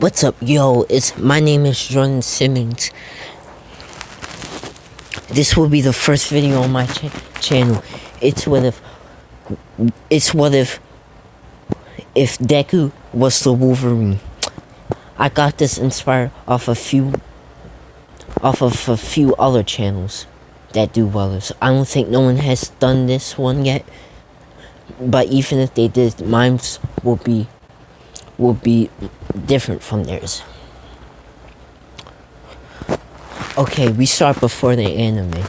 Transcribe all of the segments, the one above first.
What's up, yo? My name is Jordan Simmons. This will be the first video on my channel. It's what if Deku was the Wolverine. I got this inspired off of a few other channels that do well. I don't think no one has done this one yet. But even if they did, mine will be different from theirs. Okay, we start before the anime.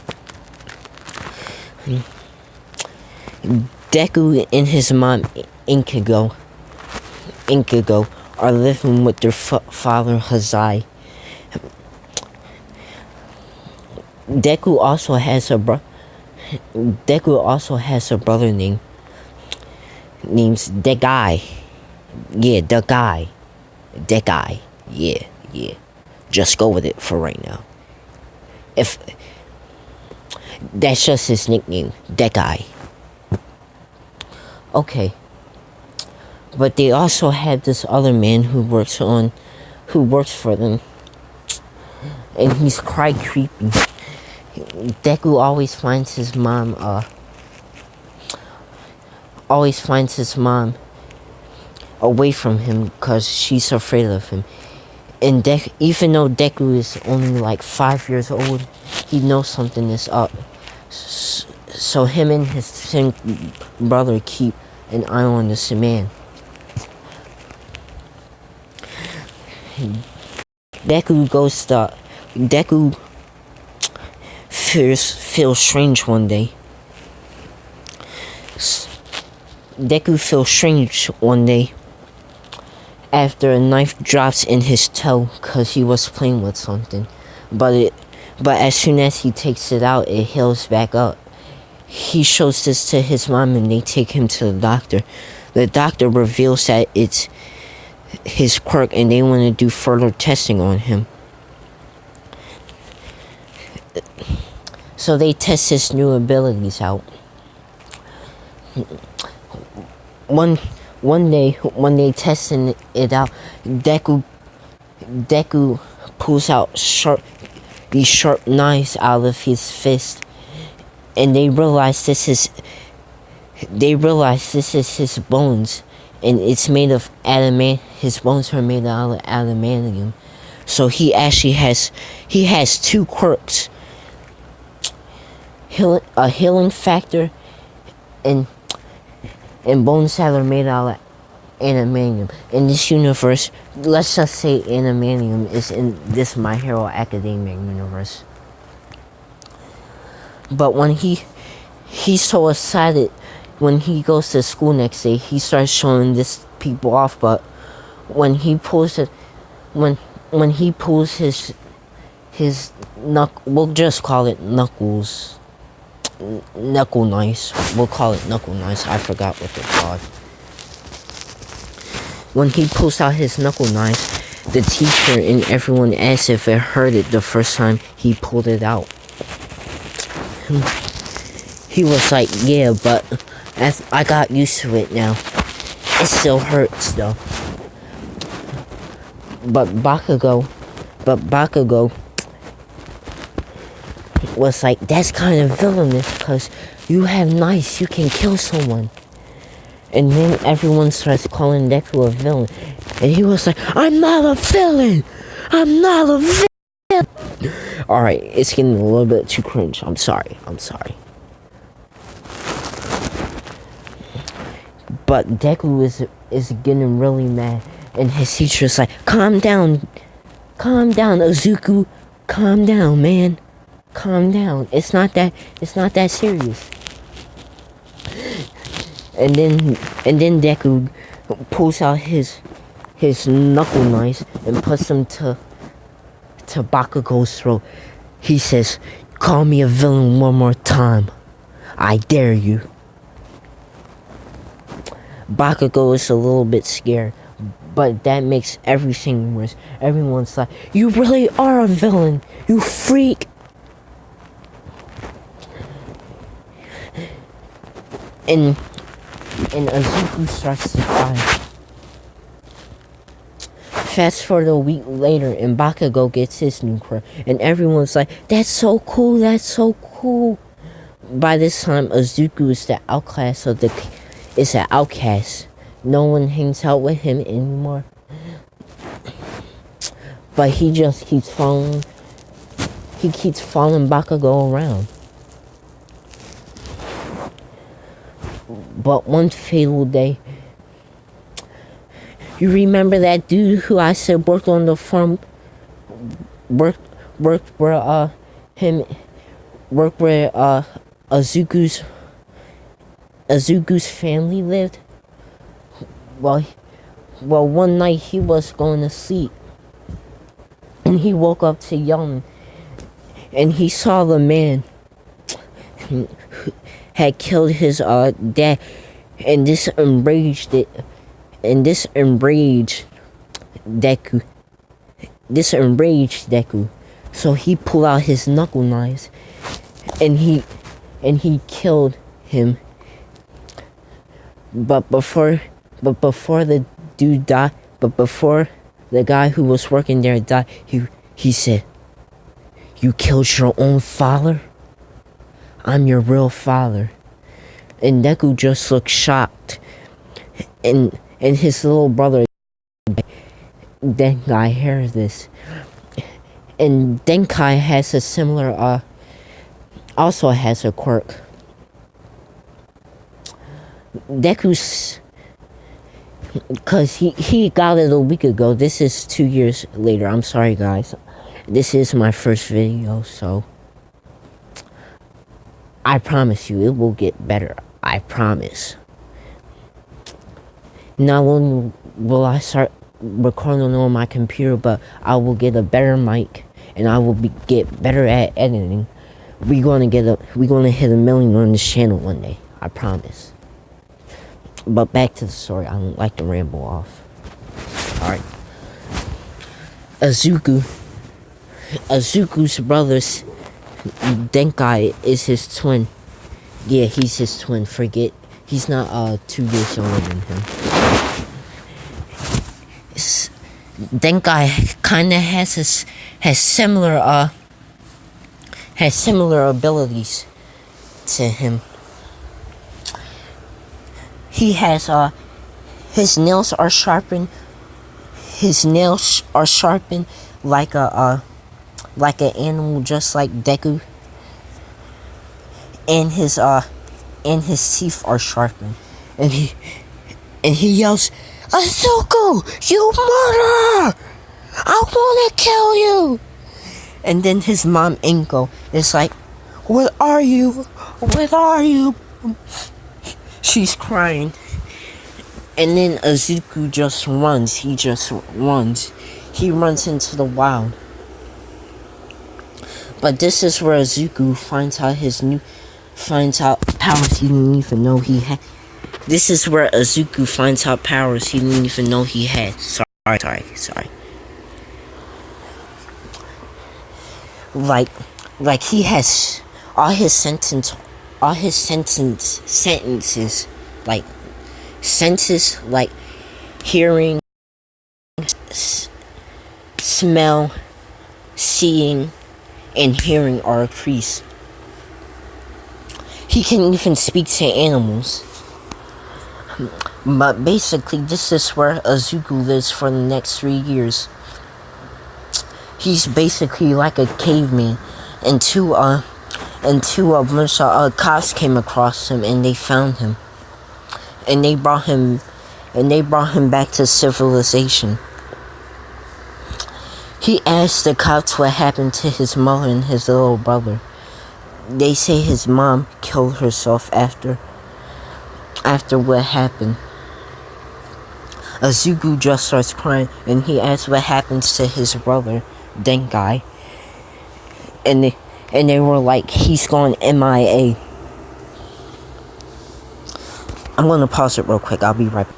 Deku and his mom Inkigo are living with their father Hazai. Deku also has a brother named Dekai. Yeah, Dekai. Yeah. Just go with it for right now. If that's just his nickname, Dekai. Okay. But they also have this other man who works for them. And he's quite creepy. Deku always finds his mom away from him because she's afraid of him. And even though Deku is only like 5 years old, he knows something is up. So him and his brother keep an eye on this man. Deku feels strange one day. Deku feels strange one day after a knife drops in his toe because he was playing with something. But as soon as he takes it out, it heals back up. He shows this to his mom and they take him to the doctor. The doctor reveals that it's his quirk and they want to do further testing on him. So they test his new abilities out. One day when they testing it out, Deku pulls out these sharp knives out of his fist, and they realize this is his bones, and it's made of adamant. His bones are made out of adamantium. So he actually has two quirks: a healing factor and bones that are made out of adamantium. In this universe, let's just say adamantium is in this My Hero Academia universe. But when he's so excited, when he goes to school next day, he starts showing this people off. But when he pulls his we'll just call it knuckles. Knuckle knives. We'll call it knuckle knives. I forgot what they're called. When he pulls out his knuckle knives, the teacher and everyone asks if it hurt it the first time he pulled it out. He was like, yeah, but I got used to it now. It still hurts though. But Bakugo was like, that's kind of villainous because you have knives, you can kill someone. And then everyone starts calling Deku a villain. And he was like, I'm not a villain! I'm not a villain! Alright, it's getting a little bit too cringe. I'm sorry. But Deku is getting really mad. And his teacher's like, calm down, Izuku. Calm down, man. Calm down. It's not that serious. And then Deku pulls out his knuckle knives and puts them to Bakugo's throat. He says, call me a villain one more time. I dare you. Bakugo is a little bit scared, but that makes everything worse. Everyone's like, you really are a villain, you freak. And Izuku starts to cry. Fast forward a week later, and Bakugo gets his new quirk, and everyone's like, "That's so cool! That's so cool!" By this time, Izuku is the outcast of the. Is an outcast. No one hangs out with him anymore. But he just keeps following. He keeps following Bakugo around. But one fatal day, you remember that dude who I said worked on the farm, worked where Azuku's family lived? Well, one night he was going to sleep, and he woke up to yelling, and he saw the man who had killed his dad, and this enraged Deku. This enraged Deku, so he pulled out his knuckle knives, and he killed him. But before the dude died, before the guy who was working there died, he said, "You killed your own father? I'm your real father." And Deku just looked shocked. And his little brother, Denkai, hears this. And Denkai has a similar, also has a quirk. Deku's, because he got it a week ago. This is 2 years later. I'm sorry, guys. This is my first video, so I promise you it will get better. I promise. Not only will I start recording on my computer, but I will get a better mic, and I will get better at editing. We're gonna hit 1 million on this channel one day. I promise. But back to the story. I don't like to ramble off. Alright. Azuku's brother's Denkai is his twin. Yeah, he's his twin. Forget. He's not 2 years younger than him. Denkai kinda has similar abilities to him. He has his nails are sharpened. His nails are sharpened like an animal, just like Deku. And his teeth are sharpened. And he yells, "Azuku, you murderer! I wanna kill you!" And then his mom, Inko, is like, "What are you? What are you?" She's crying. And then Azuku just runs. He just runs. He runs into the wild. But this is where Azuku finds out powers he didn't even know he had. This is where Azuku finds out powers he didn't even know he had. Sorry. Like he has all his sentences, like senses, like hearing, smell, seeing, and hearing are increased. He can even speak to animals. But basically, this is where Azuku lives for the next 3 years. He's basically like a caveman, and two bunch of cops came across him, and they found him, and they brought him back to civilization. He asked the cops what happened to his mother and his little brother. They say his mom killed herself after what happened. Azuku just starts crying, and he asks what happens to his brother, Denkai. And they were like, "He's gone MIA." I'm gonna pause it real quick. I'll be right back.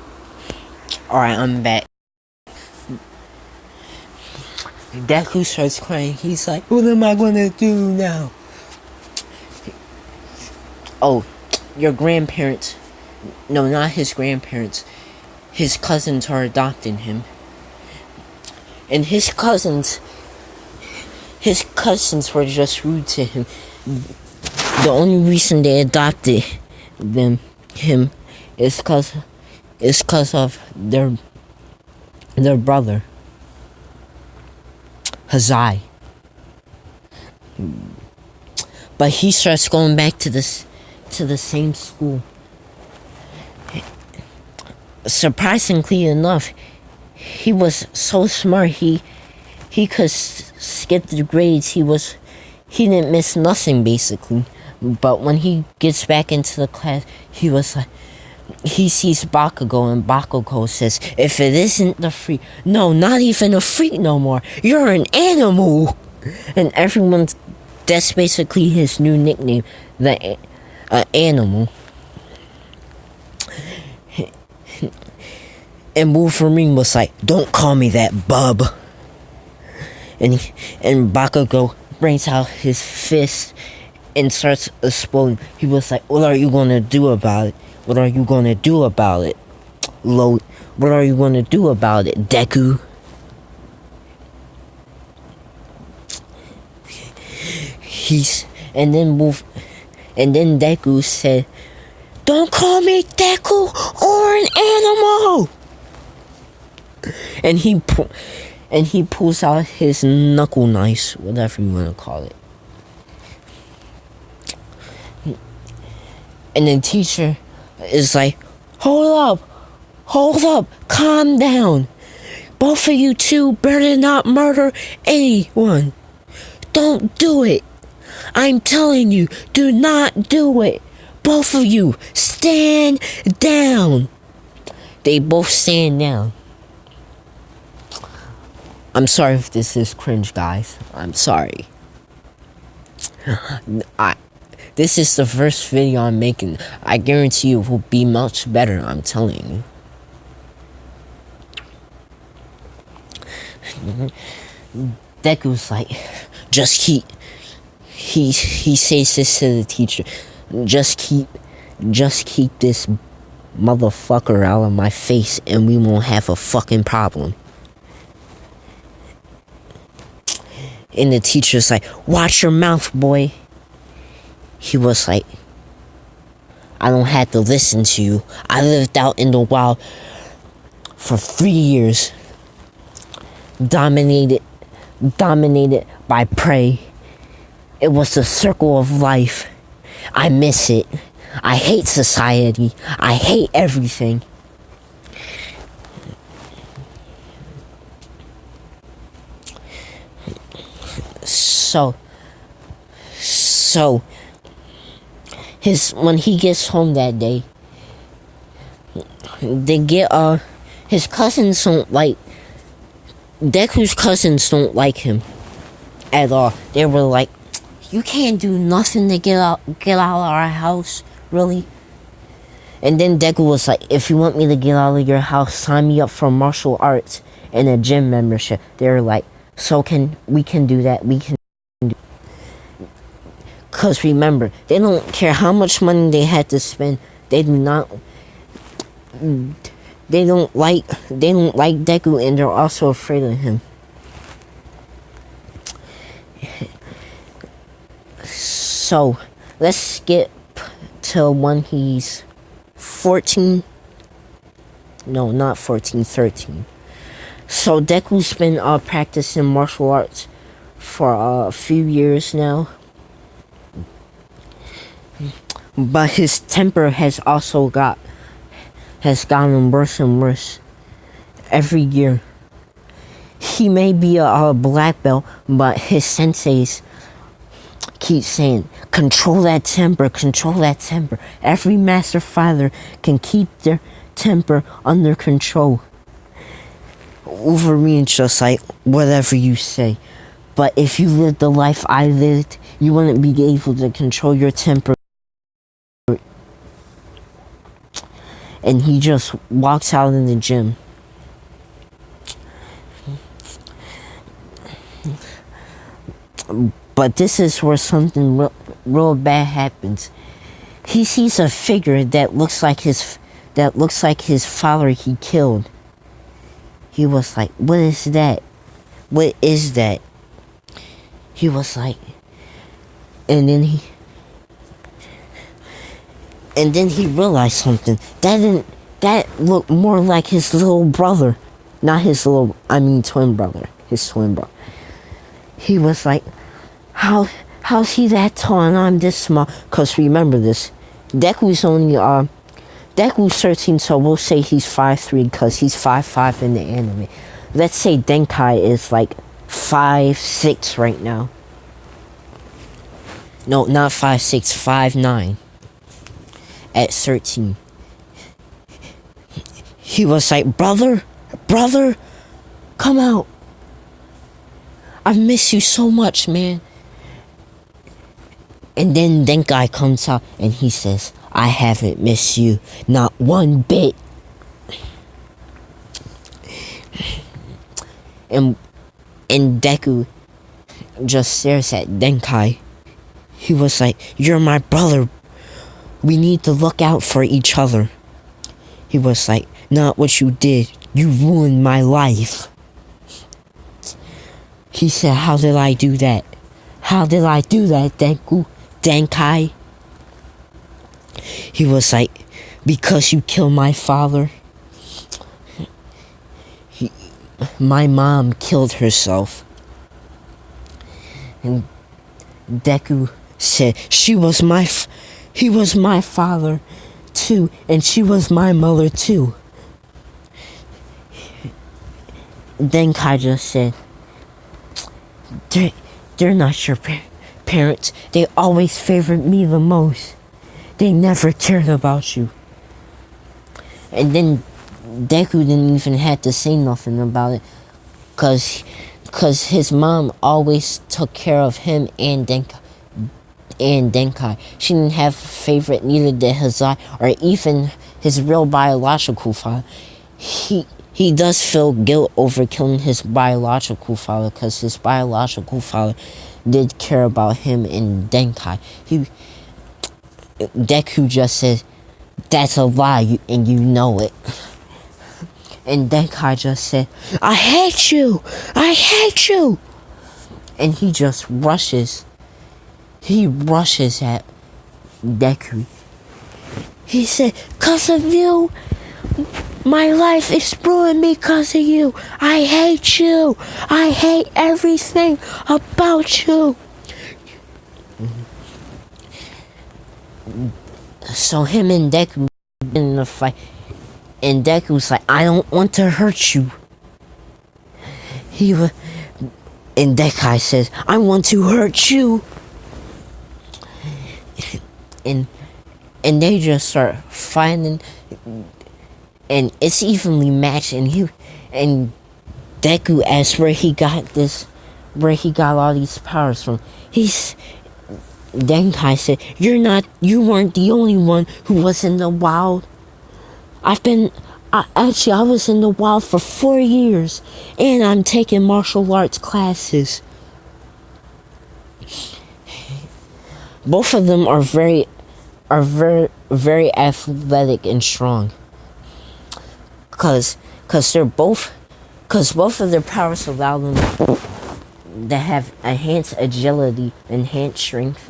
Alright, I'm back. Deku starts crying. He's like, "What am I gonna do now?" Oh, your grandparents. No, not his grandparents. His cousins are adopting him. And his cousins were just rude to him. The only reason they adopted him is cause of their brother Hazai. But he starts going back to the same school. Surprisingly enough, he was so smart. He could skip the grades. He didn't miss nothing basically. But when he gets back into the class, he was like, he sees Bakugo, and Bakugo says, "If it isn't the freak, no, not even a freak no more. You're an animal." And that's basically his new nickname, the animal. And Wolverine was like, "Don't call me that, bub." And Bakugo brings out his fist and starts exploding. He was like, "What are you gonna do about it? What are you gonna do about it, Lot? What are you gonna do about it, Deku?" And then Deku said, "Don't call me Deku or an animal." And he pulls out his knuckle knife, whatever you want to call it. And the teacher is like, hold up, calm down. Both of you two better not murder anyone. Don't do it. I'm telling you, do not do it. Both of you, stand down. They both stand down. I'm sorry if this is cringe, guys. I'm sorry. This is the first video I'm making. I guarantee you it will be much better, I'm telling you. Deku's like, he says this to the teacher, just keep this motherfucker out of my face and we won't have a fucking problem. And the teacher's like, "Watch your mouth, boy." He was like, "I don't have to listen to you. I lived out in the wild for 3 years. Dominated by prey. It was the circle of life. I miss it. I hate society. I hate everything." So when he gets home that day, his cousins don't like Deku's cousins don't like him at all. They were like, "You can't do nothing to get out of our house, really." And then Deku was like, "If you want me to get out of your house, sign me up for martial arts and a gym membership." They were like, we can do that. Because remember, they don't care how much money they had to spend. They don't like Deku, and they're also afraid of him. So let's skip to when he's 14. No, not 14, 13. So Deku's been practicing martial arts for a few years now. But his temper has gotten worse and worse every year. He may be a black belt, but his senseis keep saying, control that temper. Every master fighter can keep their temper under control. Wolverine's just like, whatever you say. But if you lived the life I lived, you wouldn't be able to control your temper. And he just walks out in the gym. But this is where something real bad happens. He sees a figure that looks like his father he killed. He was like, "What is that?" what is that? He was like, and then he realized something. That looked more like his little brother. Not his little, I mean twin brother. His twin brother. He was like, how's he that tall and I'm this small? Cause remember this, Deku's 13, so we'll say he's 5'3", cause he's 5'5" in the anime. Let's say Denkai is like 5'6" right now. No, not 5'6", 5'9". At 13. He was like, brother, come out. I miss you so much, man. And then Denkai comes out and he says, I haven't missed you, not one bit. And Deku just stares at Denkai. He was like, you're my brother. We need to look out for each other. He was like, not what you did. You ruined my life. He said, how did I do that? How did I do that, Denkai? He was like, because you killed my father. My mom killed herself. And Deku said, he was my father too, and she was my mother too. Denkai just said, they're not your parents. They always favored me the most. They never cared about you. And then Deku didn't even have to say nothing about it, cause his mom always took care of him and Denkai. She didn't have a favorite, neither did Hazai or even his real biological father. He does feel guilt over killing his biological father, because his biological father did care about him and Denkai. Deku just said, that's a lie, and you know it. And Denkai just said, I hate you! I hate you! And he just rushes. He rushes at Deku. He said, cause of you, my life is ruined because of you. I hate you. I hate everything about you. So him and Deku in the fight, and Deku's like, I don't want to hurt you. And Denkai says, I want to hurt you. And they just start fighting, and it's evenly matched. And Deku asks where he got all these powers from. Denkai said, you weren't the only one who was in the wild. I was in the wild for 4 years, and I'm taking martial arts classes. Both of them are very athletic and strong. Cause both of their powers allow them to have enhanced agility, enhanced strength,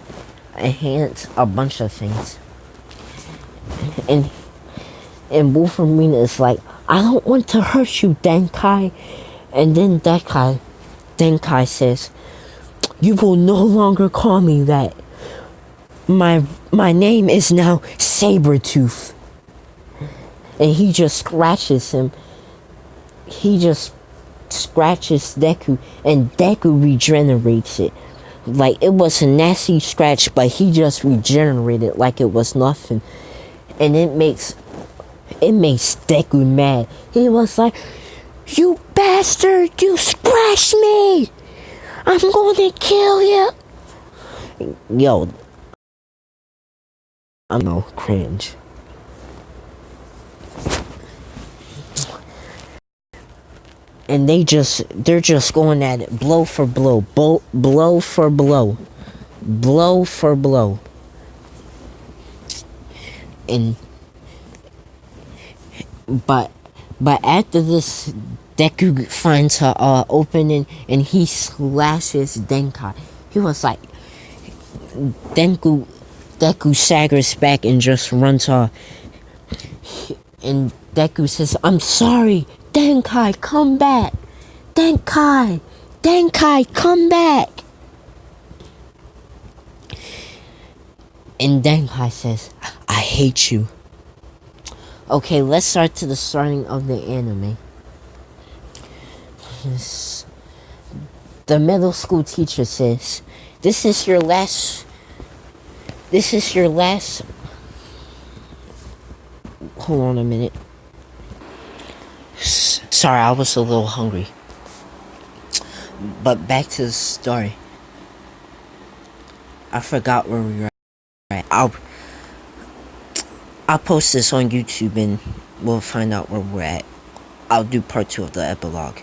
enhanced a bunch of things. And Wolverine is like, I don't want to hurt you, Denkai. And then Denkai says, you will no longer call me that. My name is now Sabretooth. And he just scratches him. He just scratches Deku, and Deku regenerates it. Like it was a nasty scratch, but he just regenerated like it was nothing. And it makes Deku mad. He was like, you bastard, you scratched me! I'm gonna kill you! Yo, I know, cringe. And they're just going at it, blow for blow, blow for blow, blow for blow. But after this, Deku finds a opening and he slashes Denkai. He was like, Deku saggers back and just runs off. And Deku says, I'm sorry, Denkai, come back. Denkai, come back. And Denkai says, I hate you. Okay, let's start to the starting of the anime. The middle school teacher says, This is your last. Hold on a minute. Sorry, I was a little hungry. But back to the story. I forgot where we were at. I'll post this on YouTube and we'll find out where we're at. I'll do part 2 of the epilogue.